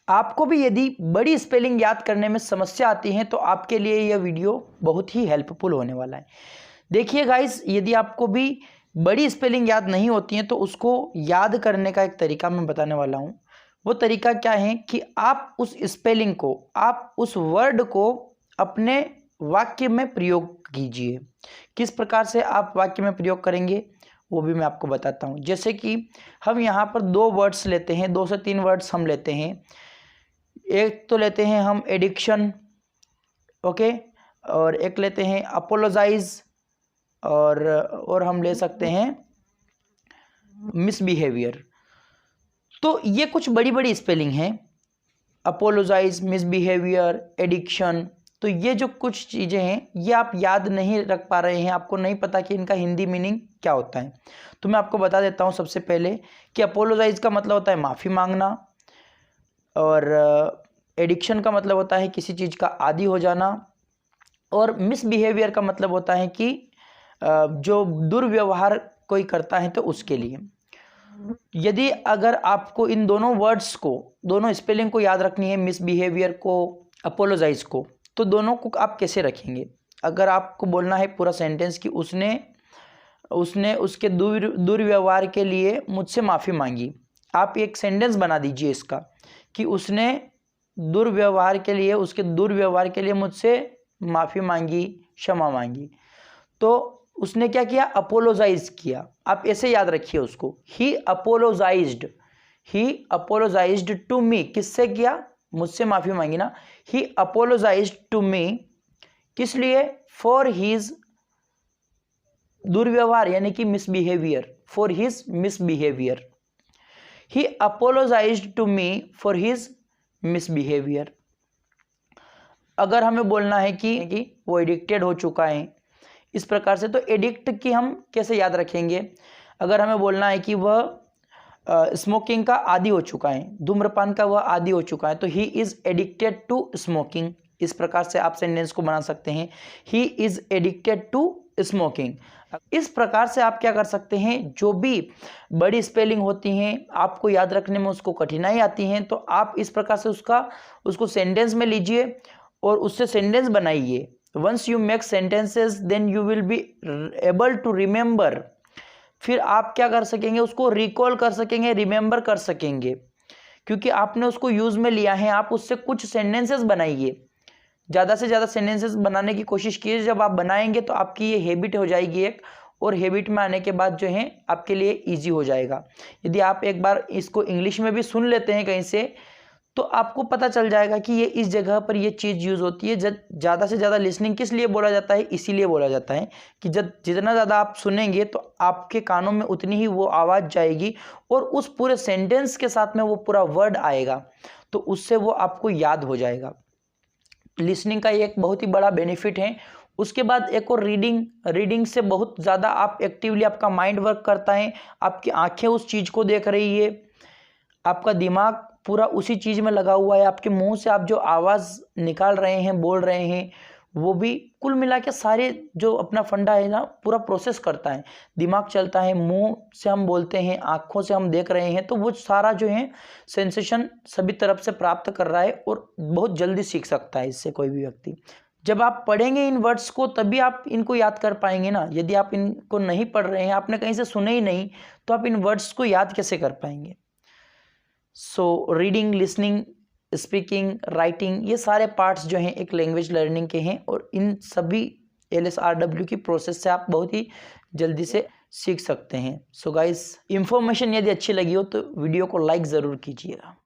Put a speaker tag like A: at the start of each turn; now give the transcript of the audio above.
A: आपको भी यदि बड़ी स्पेलिंग याद करने में समस्या आती है तो आपके लिए यह वीडियो बहुत ही हेल्पफुल होने वाला है। देखिए गाइस, यदि आपको भी बड़ी स्पेलिंग याद नहीं होती है तो उसको याद करने का एक तरीका मैं बताने वाला हूँ। वो तरीका क्या है कि आप उस स्पेलिंग को, आप उस वर्ड को अपने वाक्य में प्रयोग कीजिए। किस प्रकार से आप वाक्य में प्रयोग करेंगे वो भी मैं आपको बताता हूँ। जैसे कि हम यहाँ पर 2 वर्ड्स लेते हैं, 2 से 3 वर्ड्स हम लेते हैं। एक तो लेते हैं हम एडिक्शन, ओके, और एक लेते हैं अपोलोजाइज, और हम ले सकते हैं मिसबिहेवियर। तो ये कुछ बड़ी बड़ी स्पेलिंग हैं, अपोलोजाइज, मिसबिहेवियर, एडिक्शन। तो ये जो कुछ चीज़ें हैं ये आप याद नहीं रख पा रहे हैं, आपको नहीं पता कि इनका हिंदी मीनिंग क्या होता है। तो मैं आपको बता देता हूँ सबसे पहले कि अपोलोजाइज का मतलब होता है माफ़ी मांगना, और एडिक्शन का मतलब होता है किसी चीज़ का आदी हो जाना, और मिसबिहेवियर का मतलब होता है कि जो दुर्व्यवहार कोई करता है तो उसके लिए। यदि अगर आपको इन दोनों वर्ड्स को, दोनों स्पेलिंग को याद रखनी है, मिसबिहेवियर को, अपोलोजाइज को, तो दोनों को आप कैसे रखेंगे? अगर आपको बोलना है पूरा सेंटेंस कि उसने उसके दुर्व्यवहार के लिए मुझसे माफ़ी मांगी, आप एक सेंटेंस बना दीजिए इसका कि उसने दुर्व्यवहार के लिए, उसके दुर्व्यवहार के लिए मुझसे माफ़ी मांगी, क्षमा मांगी। तो उसने क्या किया? अपोलोजाइज किया। आप ऐसे याद रखिए उसको, ही अपोलोजाइज्ड टू मी। किससे किया? मुझसे माफ़ी मांगी ना। ही अपोलोजाइज्ड टू मी, किस लिए? फॉर हिज दुर्व्यवहार यानी कि misbehaviour, for his misbehaviour. He apologised to me for his misbehaviour. अगर हमें बोलना है कि वो एडिक्टेड हो चुका है, इस प्रकार से, तो एडिक्ट की हम कैसे याद रखेंगे? अगर हमें बोलना है कि वह स्मोकिंग का आदी हो चुका है, धूम्रपान का वह आदी हो चुका है, तो he is addicted to smoking. इस प्रकार से आप सेंटेंस को बना सकते हैं, he is addicted to smoking. इस प्रकार से आप क्या कर सकते हैं, जो भी बड़ी स्पेलिंग होती हैं आपको याद रखने में उसको कठिनाई आती हैं, तो आप इस प्रकार से उसको सेंटेंस में लीजिए और उससे सेंटेंस बनाइए। Once you make sentences then you will be able to remember. फिर आप क्या कर सकेंगे? उसको रिकॉल कर सकेंगे, रिमेंबर कर सकेंगे, क्योंकि आपने उसको यूज में लिया है। आप उससे कुछ सेंटेंसेस बनाइए, ज़्यादा से ज़्यादा सेंटेंसेस बनाने की कोशिश कीजिए। जब आप बनाएंगे तो आपकी ये हैबिट हो जाएगी एक, और हैबिट में आने के बाद जो है आपके लिए ईजी हो जाएगा। यदि आप एक बार इसको इंग्लिश में भी सुन लेते हैं कहीं से, तो आपको पता चल जाएगा कि ये इस जगह पर ये चीज़ यूज़ होती है। ज़्यादा से ज़्यादा लिसनिंग किस लिए बोला जाता है? इसीलिए बोला जाता है कि जितना ज़्यादा आप सुनेंगे तो आपके कानों में उतनी ही वो आवाज़ जाएगी, और उस पूरे सेंटेंस के साथ में वो पूरा वर्ड आएगा, तो उससे वो आपको याद हो जाएगा। लिसनिंग का एक बहुत ही बड़ा बेनिफिट है। उसके बाद एक और रीडिंग से बहुत ज़्यादा आप एक्टिवली, आपका माइंड वर्क करता है, आपकी आंखें उस चीज़ को देख रही है, आपका दिमाग पूरा उसी चीज़ में लगा हुआ है, आपके मुंह से आप जो आवाज़ निकाल रहे हैं, बोल रहे हैं, वो भी कुल मिला के सारे जो अपना फंडा है ना पूरा प्रोसेस करता है। दिमाग चलता है, मुंह से हम बोलते हैं, आँखों से हम देख रहे हैं, तो वो सारा जो है सेंसेशन सभी तरफ से प्राप्त कर रहा है, और बहुत जल्दी सीख सकता है इससे कोई भी व्यक्ति। जब आप पढ़ेंगे इन वर्ड्स को तभी आप इनको याद कर पाएंगे ना। यदि आप इनको नहीं पढ़ रहे हैं, आपने कहीं से सुने ही नहीं, तो आप इन वर्ड्स को याद कैसे कर पाएंगे? So reading, listening, speaking, writing, ये सारे पार्ट्स जो हैं एक लैंग्वेज लर्निंग के हैं, और इन सभी LSRW की प्रोसेस से आप बहुत ही जल्दी से सीख सकते हैं। सो गाइस, इंफॉर्मेशन यदि अच्छी लगी हो तो वीडियो को लाइक ज़रूर कीजिएगा।